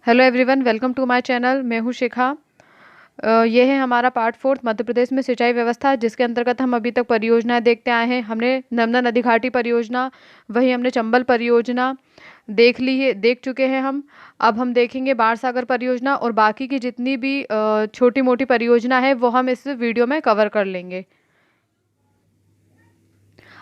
Hello everyone, welcome to my channel. मैं हूँ शिखा। ये है हमारा पार्ट 4 मध्य प्रदेश में सिंचाई व्यवस्था, जिसके अंतर्गत हम अभी तक परियोजनाएं देखते आए हैं। हमने नर्मदा नदी घाटी परियोजना, वही हमने चंबल परियोजना देख चुके हैं हम। अब हम देखेंगे बाण सागर परियोजना और बाकी की जितनी भी छोटी मोटी परियोजना है वो हम इस वीडियो में कवर कर लेंगे।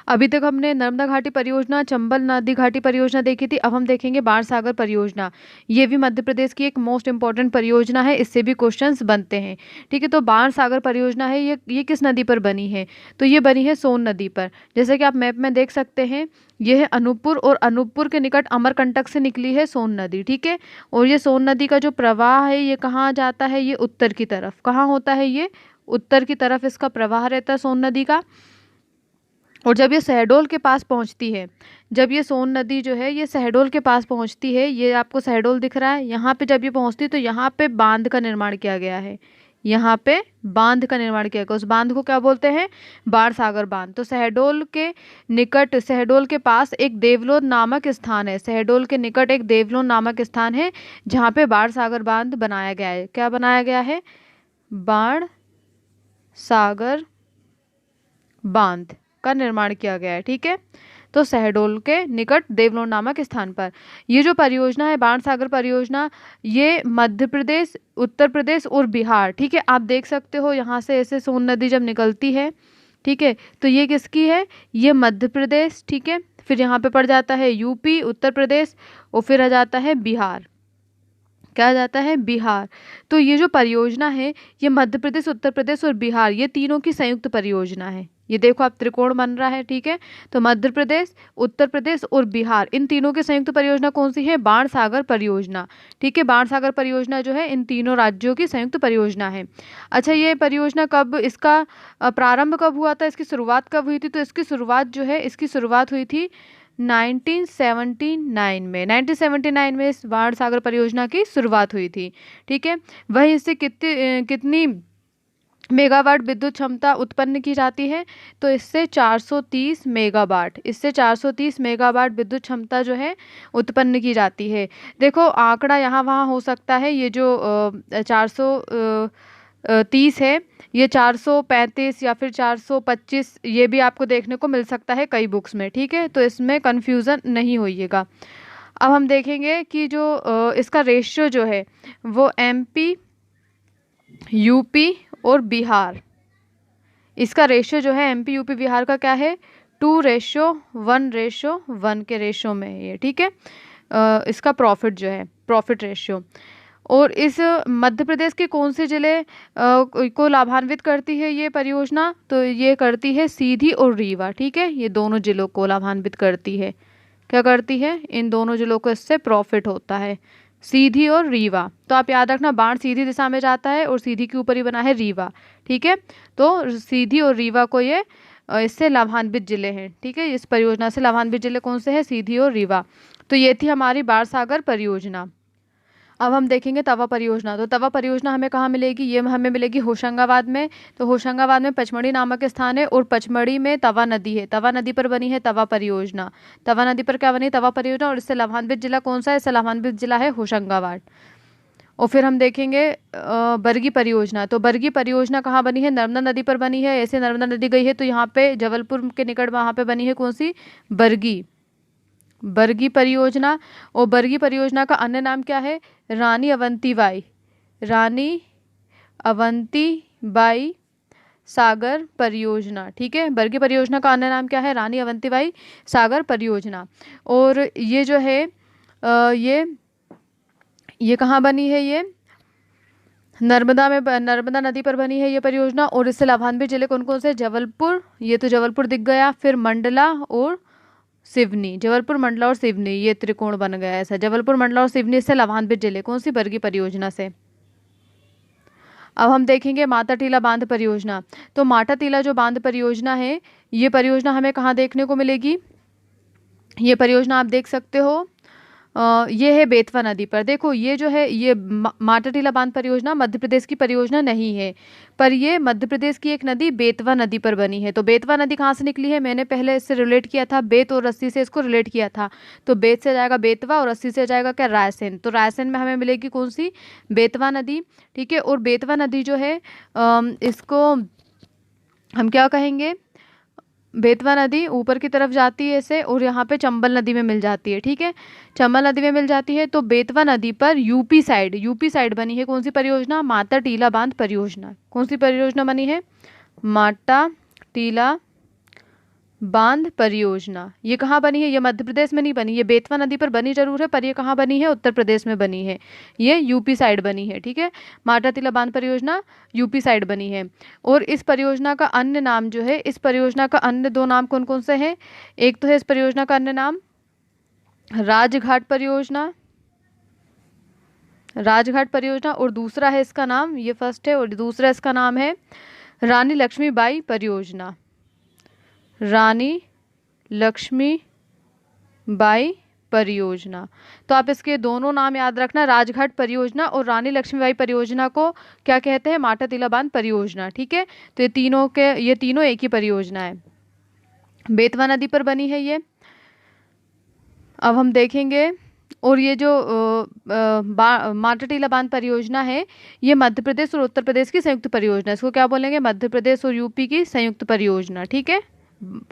अभी तक हमने नर्मदा घाटी परियोजना, चंबल नदी घाटी परियोजना देखी थी। अब हम देखेंगे बाण सागर परियोजना। ये भी मध्य प्रदेश की एक मोस्ट इंपॉर्टेंट परियोजना है, इससे भी क्वेश्चंस बनते हैं। ठीक है, तो बाण सागर परियोजना है, ये किस नदी पर बनी है? तो ये बनी है सोन नदी पर। जैसे कि आप मैप में देख सकते हैं, ये है अनूपपुर और अनूपपुर के निकट अमरकंटक से निकली है सोन नदी। ठीक है, और ये सोन नदी का जो प्रवाह है ये कहाँ जाता है? ये उत्तर की तरफ। कहाँ होता है ये? उत्तर की तरफ इसका प्रवाह रहता है सोन नदी का। और जब ये शहडोल के पास पहुंचती है, जब ये सोन नदी जो है ये शहडोल के पास पहुंचती है, ये आपको शहडोल दिख रहा है, यहाँ पे जब ये पहुंचती है तो यहाँ पे बांध का निर्माण किया गया है। यहाँ पे बांध का निर्माण किया गया, उस बांध को क्या बोलते हैं? बाण सागर बांध। तो शहडोल के निकट, शहडोल के पास एक देवलोन नामक स्थान है। शहडोल के निकट एक देवलोन नामक स्थान है जहाँ पे बाण सागर बांध बनाया गया है। क्या बनाया गया है? बाण सागर बांध का निर्माण किया गया है। ठीक है, तो शहडोल के निकट देवलोन नामक स्थान पर ये जो परियोजना है बाण सागर परियोजना, ये मध्य प्रदेश, उत्तर प्रदेश और बिहार, ठीक है, आप देख सकते हो यहाँ से ऐसे सोन नदी जब निकलती है, ठीक है, तो ये किसकी है? ये मध्य प्रदेश। ठीक है, फिर यहाँ पे पड़ जाता है यूपी, उत्तर प्रदेश, और फिर आ जाता है बिहार। क्या आ जाता है? बिहार। तो ये जो परियोजना है ये मध्य प्रदेश, उत्तर प्रदेश और बिहार, ये तीनों की संयुक्त परियोजना है। ये देखो आप, त्रिकोण बन रहा है। ठीक है, तो मध्य प्रदेश, उत्तर प्रदेश और बिहार, इन तीनों की संयुक्त परियोजना कौन सी है? बाण सागर परियोजना। ठीक है, बाण सागर परियोजना जो है इन तीनों राज्यों की संयुक्त परियोजना है। अच्छा, ये परियोजना कब, इसका प्रारंभ कब हुआ था? इसकी शुरुआत कब हुई थी? तो इसकी शुरुआत जो है, इसकी शुरुआत हुई थी 1979 में। 1979 में इस बाण सागर परियोजना की शुरुआत हुई थी। ठीक है, वहीं इससे कितनी मेगावाट विद्युत क्षमता उत्पन्न की जाती है? तो इससे 430 मेगावाट, इससे 430 मेगावाट विद्युत क्षमता जो है उत्पन्न की जाती है। देखो आंकड़ा यहाँ वहाँ हो सकता है, ये जो 430 है, ये 435 या फिर 425, ये भी आपको देखने को मिल सकता है कई बुक्स में। ठीक है, तो इसमें कन्फ्यूज़न नहीं होइएगा। अब हम देखेंगे कि जो इसका रेशियो जो है वो एमपी, यूपी और बिहार, इसका रेशियो जो है एमपी, यूपी, बिहार का क्या है? 2:1:1 के रेशियो में है ये। ठीक है, इसका प्रॉफिट जो है, प्रॉफिट रेशियो। और इस मध्य प्रदेश के कौन से जिले को लाभान्वित करती है ये परियोजना? तो ये करती है सीधी और रीवा। ठीक है, ये दोनों जिलों को लाभान्वित करती है। क्या करती है? इन दोनों जिलों को इससे प्रॉफिट होता है, सीधी और रीवा। तो आप याद रखना, बाण सीधी दिशा में जाता है और सीधी के ऊपर ही बना है रीवा। ठीक है, तो सीधी और रीवा को ये इससे लाभान्वित जिले हैं। ठीक है, इस परियोजना से लाभान्वित जिले कौन से हैं? सीधी और रीवा। तो ये थी हमारी बाण सागर परियोजना। अब हम देखेंगे तवा परियोजना। तो तवा परियोजना हमें कहाँ मिलेगी? ये हमें मिलेगी होशंगाबाद में। तो होशंगाबाद में पचमढ़ी नामक स्थान है और पचमढ़ी में तवा नदी है। तवा नदी पर बनी है तवा परियोजना। तवा नदी पर क्या बनी? तवा परियोजना। और इससे लाभान्वित जिला कौन सा है? इससे लाभान्वित जिला है होशंगाबाद। और फिर हम देखेंगे बरगी परियोजना। तो बरगी परियोजना कहाँ बनी है? नर्मदा नदी पर बनी है। ऐसे नर्मदा नदी गई है तो यहाँ पे जबलपुर के निकट वहाँ पे बनी है कौन सी? बरगी, बरगी परियोजना। और बरगी परियोजना का अन्य नाम क्या है? रानी अवंतीबाई, रानी अवंतीबाई सागर परियोजना। ठीक है, बरगी परियोजना का अन्य नाम क्या है? रानी अवंतीबाई सागर परियोजना। और ये जो है ये कहाँ बनी है? ये नर्मदा में, नर्मदा नदी पर बनी है ये परियोजना। और इससे लाभान्वित जिले कौन कौन से? जबलपुर, ये तो जबलपुर दिख गया, फिर मंडला और सिवनी। जबलपुर, मंडला और सिवनी, ये त्रिकोण बन गया ऐसा। जबलपुर, मंडला और सिवनी से लाभान्वित जिले कौन सी? बरगी परियोजना से। अब हम देखेंगे माता टीला बांध परियोजना। तो माता टीला जो बांध परियोजना है, ये परियोजना हमें कहाँ देखने को मिलेगी? ये परियोजना आप देख सकते हो ये है बेतवा नदी पर। देखो ये जो है ये माटाटीला बांध परियोजना मध्य प्रदेश की परियोजना नहीं है, पर ये मध्य प्रदेश की एक नदी बेतवा नदी पर बनी है। तो बेतवा नदी कहाँ से निकली है, मैंने पहले इससे रिलेट किया था, बेत और रस्सी से इसको रिलेट किया था। तो बेत से जाएगा बेतवा और रस्सी से जाएगा क्या, रायसेन। तो रायसेन में हमें मिलेगी कौन सी, बेतवा नदी। ठीक है, और बेतवा नदी जो है इसको हम क्या कहेंगे, बेतवा नदी ऊपर की तरफ जाती है ऐसे, और यहाँ पे चंबल नदी में मिल जाती है। ठीक है, चंबल नदी में मिल जाती है। तो बेतवा नदी पर यूपी साइड बनी है कौन सी परियोजना, माता टीला बांध परियोजना। कौन सी परियोजना बनी है, माता टीला बांध परियोजना। ये कहाँ बनी है, ये मध्य प्रदेश में नहीं बनी, ये बेतवा नदी पर बनी जरूर है, पर ये कहाँ बनी है, उत्तर प्रदेश में बनी है, ये यूपी साइड बनी है। ठीक है, माटाटीला बांध परियोजना यूपी साइड बनी है। और इस परियोजना का अन्य नाम जो है, इस परियोजना का अन्य दो नाम कौन कौन से हैं, एक तो है इस परियोजना का अन्य नाम राजघाट परियोजना, राजघाट परियोजना, और दूसरा है इसका नाम, ये फर्स्ट है, और दूसरा इसका नाम है रानी लक्ष्मीबाई परियोजना, रानी लक्ष्मीबाई परियोजना। तो आप इसके दोनों नाम याद रखना, राजघाट परियोजना और रानी लक्ष्मीबाई परियोजना को क्या कहते हैं, माटाटीला बांध परियोजना। ठीक है, तो ये तीनों एक ही परियोजना है, बेतवा नदी पर बनी है ये। अब हम देखेंगे, और ये जो माटाटीला बांध परियोजना है, ये मध्य प्रदेश और उत्तर प्रदेश की संयुक्त परियोजना है। इसको क्या बोलेंगे, मध्य प्रदेश और यूपी की संयुक्त परियोजना। ठीक है,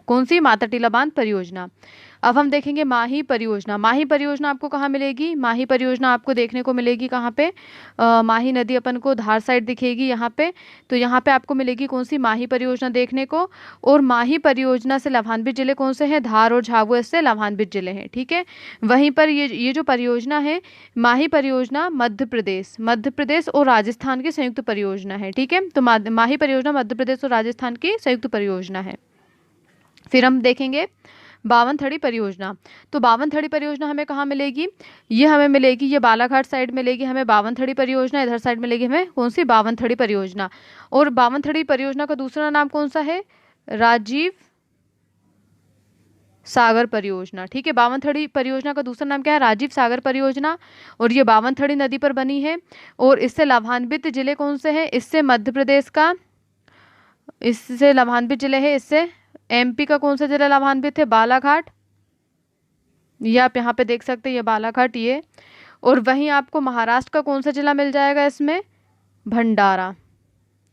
कौन सी, माताटीला बांध परियोजना। अब हम देखेंगे माही परियोजना। माही परियोजना आपको कहाँ मिलेगी, माही परियोजना आपको देखने को मिलेगी कहाँ पे, माही नदी अपन को धार साइड दिखेगी यहाँ पे। तो यहाँ पे आपको मिलेगी कौन सी, माही परियोजना देखने को। और माही परियोजना से लाभान्वित जिले कौन से हैं, धार और झाबुआ इससे लाभान्वित जिले हैं। ठीक है, वहीं पर ये जो परियोजना है, माही परियोजना मध्य प्रदेश और राजस्थान की संयुक्त परियोजना है। ठीक है, तो माही परियोजना मध्य प्रदेश और राजस्थान की संयुक्त परियोजना है। फिर हम देखेंगे बावनथड़ी परियोजना। तो बावनथड़ी परियोजना हमें कहाँ मिलेगी, ये हमें मिलेगी, ये बालाघाट साइड मिलेगी हमें बावनथड़ी परियोजना, इधर साइड मिलेगी हमें कौन सी, बावनथड़ी परियोजना। और बावनथड़ी परियोजना का दूसरा नाम कौन सा है, राजीव सागर परियोजना। ठीक है, बावनथड़ी परियोजना का दूसरा नाम क्या है, राजीव सागर परियोजना। और ये बावनथड़ी नदी पर बनी है। और इससे लाभान्वित जिले कौन से हैं, इससे मध्य प्रदेश का, इससे लाभान्वित जिले हैं, इससे एमपी का कौन सा जिला लाभान्वित है, बालाघाट, ये आप यहाँ पे देख सकते हैं, ये बालाघाट ये। और वहीं आपको महाराष्ट्र का कौन सा जिला मिल जाएगा इसमें, भंडारा,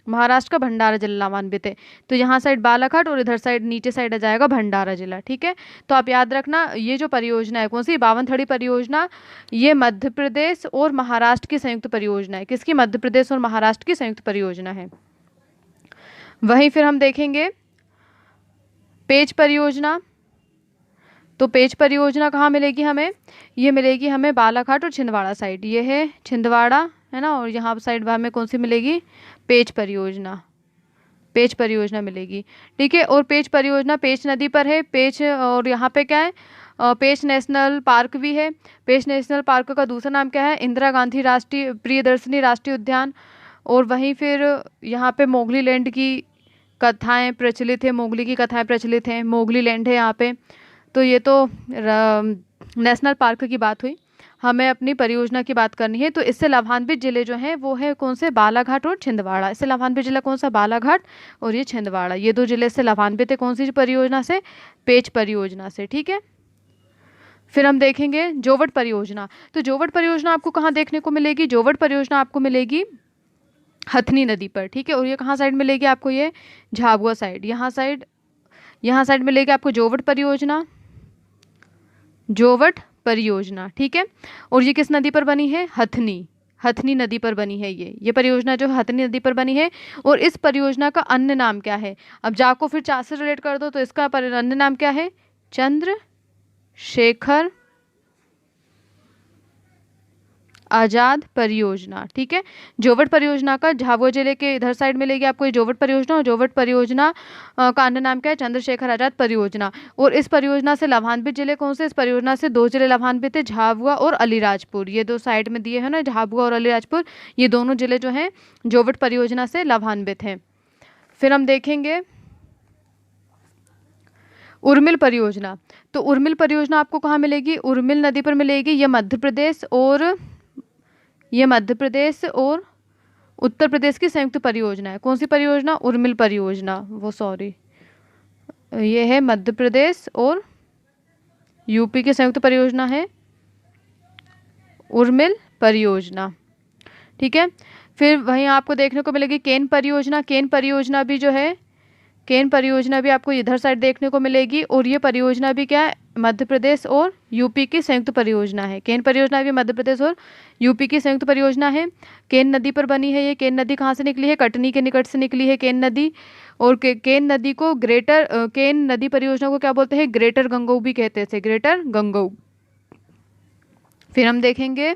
महाराष्ट्र का भंडारा जिला लाभान्वित है। तो यहाँ साइड बालाघाट और इधर साइड नीचे साइड आ जाएगा भंडारा जिला। ठीक है, तो आप याद रखना, ये जो परियोजना है कौन सी, बावनथड़ी परियोजना, ये मध्य प्रदेश और महाराष्ट्र की संयुक्त परियोजना है। किसकी, मध्य प्रदेश और महाराष्ट्र की संयुक्त परियोजना है। वहीं फिर हम देखेंगे पेंच परियोजना। तो पेंच परियोजना कहाँ मिलेगी हमें, ये मिलेगी हमें बालाघाट और छिंदवाड़ा साइड, ये है छिंदवाड़ा है ना, और यहाँ साइड हमें कौन सी मिलेगी, पेंच परियोजना, पेंच परियोजना मिलेगी। ठीक है, और पेंच परियोजना पेंच नदी पर है, पेंच, और यहाँ पे क्या है, पेंच नेशनल पार्क भी है। पेंच नेशनल पार्क का दूसरा नाम क्या है, इंदिरा गांधी राष्ट्रीय प्रियदर्शनी राष्ट्रीय उद्यान। और वहीं फिर यहाँ पे मोगली लैंड की कथाएं प्रचलित है, मोगली की कथाएं प्रचलित हैं, मोगली लैंड है यहाँ पे। तो ये तो नेशनल पार्क की बात हुई, हमें अपनी परियोजना की बात करनी है। तो इससे लाभान्वित जिले जो हैं वो है कौन से, बालाघाट और छिंदवाड़ा। इससे लाभान्वित जिला कौन सा, बालाघाट और ये छिंदवाड़ा, ये दो जिले से लाभान्वित है कौन सी परियोजना से, पेंच परियोजना से। ठीक है, फिर हम देखेंगे जोवट परियोजना। तो जोवट परियोजना आपको कहाँ देखने को मिलेगी, जोवट परियोजना आपको मिलेगी हथनी नदी पर। ठीक है, और ये कहाँ साइड मिलेगी आपको, ये झाबुआ साइड, यहाँ साइड मिलेगी आपको जोवट परियोजना, जोवट परियोजना। ठीक है, और ये किस नदी पर बनी है, हथनी नदी पर बनी है ये परियोजना जो हथनी नदी पर बनी है। और इस परियोजना का अन्य नाम क्या है, अब जाको फिर चार से रिलेट कर दो, तो इसका अन्य नाम क्या है, चंद्रशेखर आजाद परियोजना। ठीक है, जोवट परियोजना का झाबुआ जिले के इधर साइड मिलेगी आपको ये जोवट परियोजना, और जोवट परियोजना का अन्य नाम क्या है, चंद्रशेखर आजाद परियोजना। और इस परियोजना से लाभान्वित जिले कौन से, इस परियोजना से दो जिले लाभान्वित है, झाबुआ और अलीराजपुर, ये दो साइड में दिए हैं ना, झाबुआ और अलीराजपुर, ये दोनों जिले जो हैं जोवट परियोजना से लाभान्वित हैं। फिर हम देखेंगे, उर्मिल परियोजना, तो उर्मिल परियोजना आपको कहाँ मिलेगी? उर्मिल नदी पर मिलेगी। ये मध्य प्रदेश और उत्तर प्रदेश की संयुक्त परियोजना है। कौन सी परियोजना? उर्मिल परियोजना, ये है मध्य प्रदेश और यूपी की संयुक्त परियोजना है उर्मिल परियोजना। ठीक है। फिर वहीं आपको देखने को मिलेगी केन परियोजना। केन परियोजना भी जो है, केन परियोजना भी आपको इधर साइड देखने को मिलेगी, और ये परियोजना भी क्या है? मध्य प्रदेश और यूपी की संयुक्त परियोजना है। केन परियोजना भी मध्य प्रदेश और यूपी की संयुक्त परियोजना है। केन नदी पर बनी है ये। केन नदी कहाँ से निकली है? कटनी के निकट से निकली है केन नदी। और केन नदी को केन नदी परियोजना को क्या बोलते हैं? ग्रेटर गंगोई भी कहते थे, ग्रेटर गंगोई। फिर हम देखेंगे,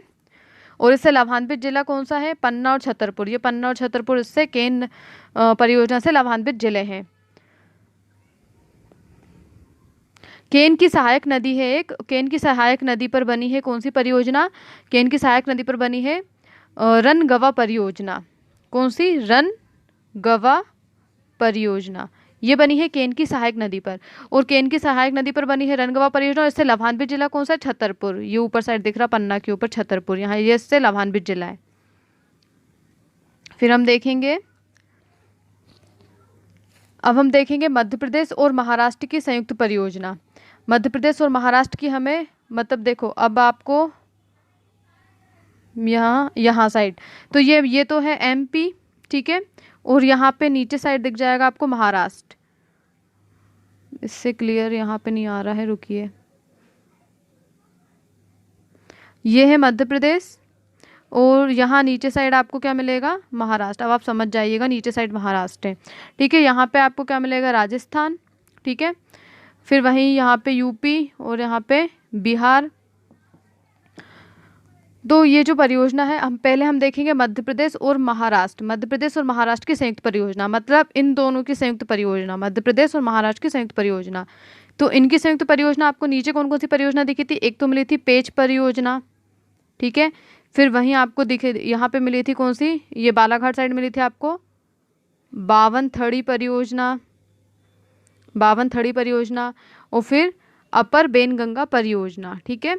और इससे लाभान्वित जिला कौन सा है? पन्ना और छतरपुर। ये पन्ना और छतरपुर इससे केन परियोजना से लाभान्वित जिले हैं। केन की सहायक नदी है एक। केन की सहायक नदी पर बनी है कौन सी परियोजना? केन की सहायक नदी पर बनी है रनगवा परियोजना। कौन सी? रनगवा परियोजना। ये बनी है केन की सहायक नदी पर। और केन की सहायक नदी पर बनी है रनगवा परियोजना, और इससे लाभान्वित जिला कौन सा है? छतरपुर। ये ऊपर साइड दिख रहा पन्ना के ऊपर छतरपुर, यहाँ ये इससे लाभान्वित जिला है। फिर हम देखेंगे, अब हम देखेंगे मध्य प्रदेश और महाराष्ट्र की संयुक्त परियोजना। मध्य प्रदेश और महाराष्ट्र की हमें मतलब देखो, अब आपको यहाँ साइड तो ये तो है एमपी, ठीक है, और यहाँ पे नीचे साइड दिख जाएगा आपको महाराष्ट्र। इससे क्लियर यहाँ पे नहीं आ रहा है, रुकिए। ये है मध्य प्रदेश और यहाँ नीचे साइड आपको क्या मिलेगा? महाराष्ट्र। अब आप समझ जाइएगा, नीचे साइड महाराष्ट्र है, ठीक है। यहाँ पे आपको क्या मिलेगा? राजस्थान, ठीक है। फिर वहीं यहाँ पे यूपी और यहाँ पे बिहार। तो ये जो परियोजना है, हम देखेंगे मध्य प्रदेश और महाराष्ट्र। मध्य प्रदेश और महाराष्ट्र की संयुक्त परियोजना, मतलब इन दोनों की संयुक्त परियोजना, मध्य प्रदेश और महाराष्ट्र की संयुक्त परियोजना। तो इनकी संयुक्त परियोजना आपको नीचे कौन कौन सी परियोजना दिखी थी? एक तो मिली थी पेच परियोजना, ठीक है। फिर वहीं आपको दिखे, यहाँ पे मिली थी कौन सी? ये बालाघाट साइड मिली थी आपको बावनथड़ी परियोजना, बावनथड़ी परियोजना। और फिर अपर बेनगंगा परियोजना, ठीक है।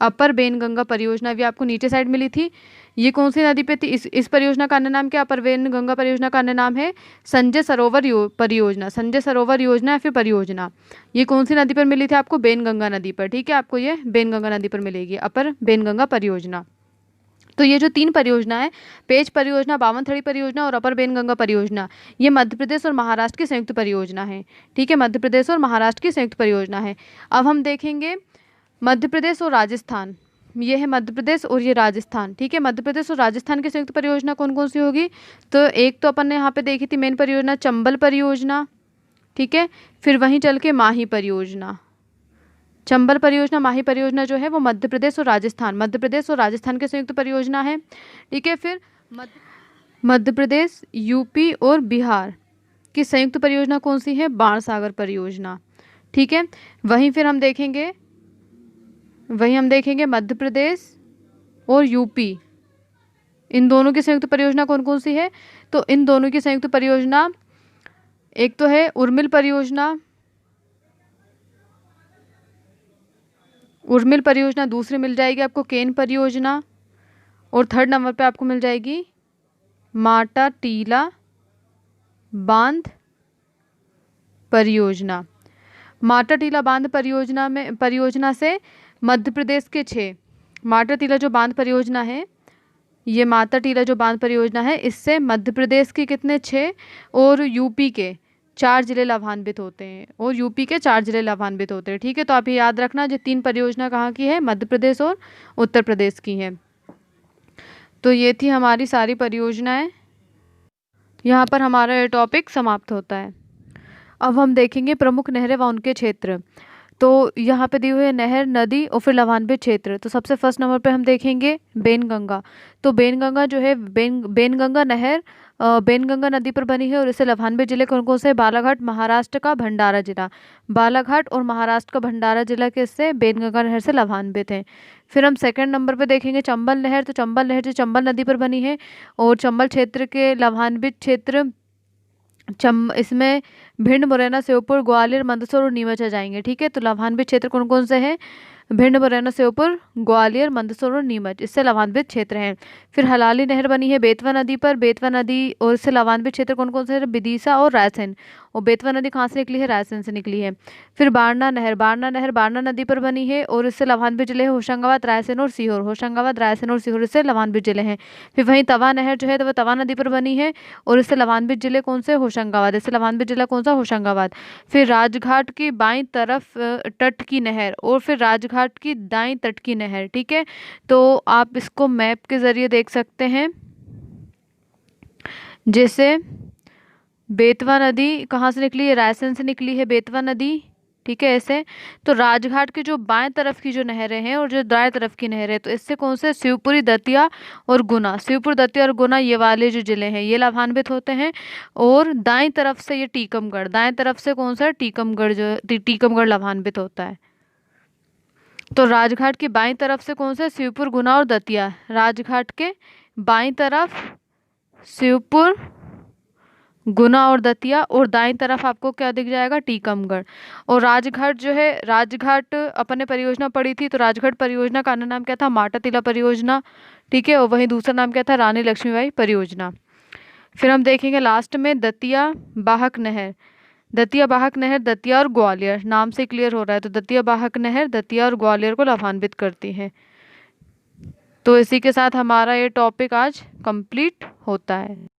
अपर बेनगंगा परियोजना भी आपको नीचे साइड मिली थी। ये कौन सी नदी पे थी? इस परियोजना का अन्य नाम क्या? अपर बेनगंगा परियोजना का अन्य नाम है संजय सरोवर परियोजना। संजय सरोवर योजना या फिर परियोजना। ये कौन सी नदी पर मिली थी आपको? बेनगंगा नदी पर, ठीक है। आपको ये बेनगंगा नदी पर मिलेगी अपर बेनगंगा परियोजना। तो ये जो 3 परियोजना है, पेच परियोजना, बावनथड़ी परियोजना और अपर बेनगंगा परियोजना, ये मध्य प्रदेश और महाराष्ट्र की संयुक्त परियोजना है, ठीक है। मध्य प्रदेश और महाराष्ट्र की संयुक्त परियोजना है। अब हम देखेंगे मध्य प्रदेश और राजस्थान। ये है मध्य प्रदेश और ये राजस्थान, ठीक है। मध्य प्रदेश और राजस्थान की संयुक्त परियोजना कौन कौन सी होगी? तो एक तो अपन ने यहाँ पे देखी थी मेन परियोजना चंबल परियोजना, ठीक है। फिर वहीं चल के माही परियोजना। चंबल परियोजना, माही परियोजना जो है वो मध्य प्रदेश और राजस्थान की संयुक्त परियोजना है, ठीक है। फिर मध्य प्रदेश, यूपी और बिहार की संयुक्त परियोजना कौन सी है? बाणसागर परियोजना, ठीक है। वहीं हम देखेंगे मध्य प्रदेश और यूपी, इन दोनों की संयुक्त परियोजना कौन कौन सी है? तो इन दोनों की संयुक्त परियोजना एक तो है उर्मिल परियोजना, दूसरी मिल जाएगी आपको केन परियोजना, और थर्ड नंबर पे आपको मिल जाएगी माटा टीला बांध परियोजना। माटा टीला बांध परियोजना से मध्य प्रदेश के 6, माटा टीला जो बांध परियोजना है, ये माता टीला जो बांध परियोजना है, इससे मध्य प्रदेश के कितने? 6 और यूपी के 4 जिले लाभान्वित होते हैं, ठीक है। तो आप ये याद रखना, जो 3 परियोजना कहाँ की है? मध्य प्रदेश और उत्तर प्रदेश की है। तो ये थी हमारी सारी परियोजनाएं। यहाँ पर हमारा ये टॉपिक समाप्त होता है। अब हम देखेंगे प्रमुख नहरें व उनके क्षेत्र। तो यहाँ पे दी हुई है नहर, नदी और फिर लाभान्वित क्षेत्र। तो सबसे फर्स्ट नंबर पे हम देखेंगे बेनगंगा। तो बेनगंगा जो है, बेनगंगा नहर बेनगंगा नदी पर बनी है, और इससे लाभान्वित जिले कौन कौन से? बालाघाट, महाराष्ट्र का भंडारा जिला। बालाघाट और महाराष्ट्र का भंडारा जिला किससे? बेनगंगा नहर से लाभान्वित है। फिर हम सेकंड नंबर पे देखेंगे चंबल नहर। तो चंबल नहर जो चंबल नदी पर बनी है, और चंबल क्षेत्र के लाभान्वित क्षेत्र इसमें भिंड, मुरैना, श्योपुर, ग्वालियर, मंदसौर और नीमच आ जाएंगे। ठीक है, तो लाभान्वित क्षेत्र कौन कौन से हैं? भिंड, मुरैना, श्योपुर, ग्वालियर, मंदसौर और नीमच, इससे लाभान्वित क्षेत्र हैं। फिर हलाली नहर बनी है बेतवा नदी पर, बेतवा नदी, और इससे लाभान्वित क्षेत्र कौन कौन से हैं? विदिशा और रायसेन। और बेतवा नदी कहाँ से निकली है? रायसेन से निकली है। फिर बारना नहर, बारना नदी पर बनी है और इससे लाभान्वित जिले हैं होशंगाबाद, रायसेन और सीहोर। होशंगाबाद, रायसेन और सीहोर इससे लाभान्वित जिले हैं। फिर वहीं तवा नहर जो है, तो वह तवा नदी पर बनी है और इससे लाभान्वित जिले कौन से? होशंगाबाद। इससे लाभान्वित जिला कौन सा? होशंगाबाद। फिर राजघाट की बाईं तरफ तट की नहर, और फिर राजघाट की दाईं तट की नहर। ठीक है, तो आप इसको मैप के जरिए देख सकते हैं। जैसे बेतवा नदी कहाँ से निकली है? रायसेन से निकली है बेतवा नदी। ठीक है, ऐसे। तो राजघाट की जो बाएं तरफ की जो नहरें हैं और जो दाएं तरफ की नहर है, तो इससे कौन से? शिवपुरी, दतिया और गुना। शिवपुर, दतिया और गुना, ये वाले जो जिले हैं ये लाभान्वित होते हैं। और दाएं तरफ से ये टीकमगढ़, दाएं तरफ से कौन सा? टीकमगढ़, जो टीकमगढ़ लाभान्वित होता है। तो राजघाट की बाईं तरफ से कौन सा? शिवपुर, गुना और दतिया। राजघाट के बाईं तरफ शिवपुर, गुना और दतिया, और दाईं तरफ आपको क्या दिख जाएगा? टीकमगढ़। और राजघाट जो है, राजघाट अपन ने परियोजना पढ़ी थी, तो राजघाट परियोजना का अन्य नाम क्या था? माटातिला परियोजना। ठीक है, और वहीं दूसरा नाम क्या था? रानी लक्ष्मीबाई परियोजना। फिर हम देखेंगे लास्ट में दतिया बाहक नहर। दतिया बाहक नहर दतिया और ग्वालियर, नाम से क्लियर हो रहा है, तो दतिया बाहक नहर दतिया और ग्वालियर को लाभान्वित करती है। तो इसी के साथ हमारा ये टॉपिक आज कंप्लीट होता है।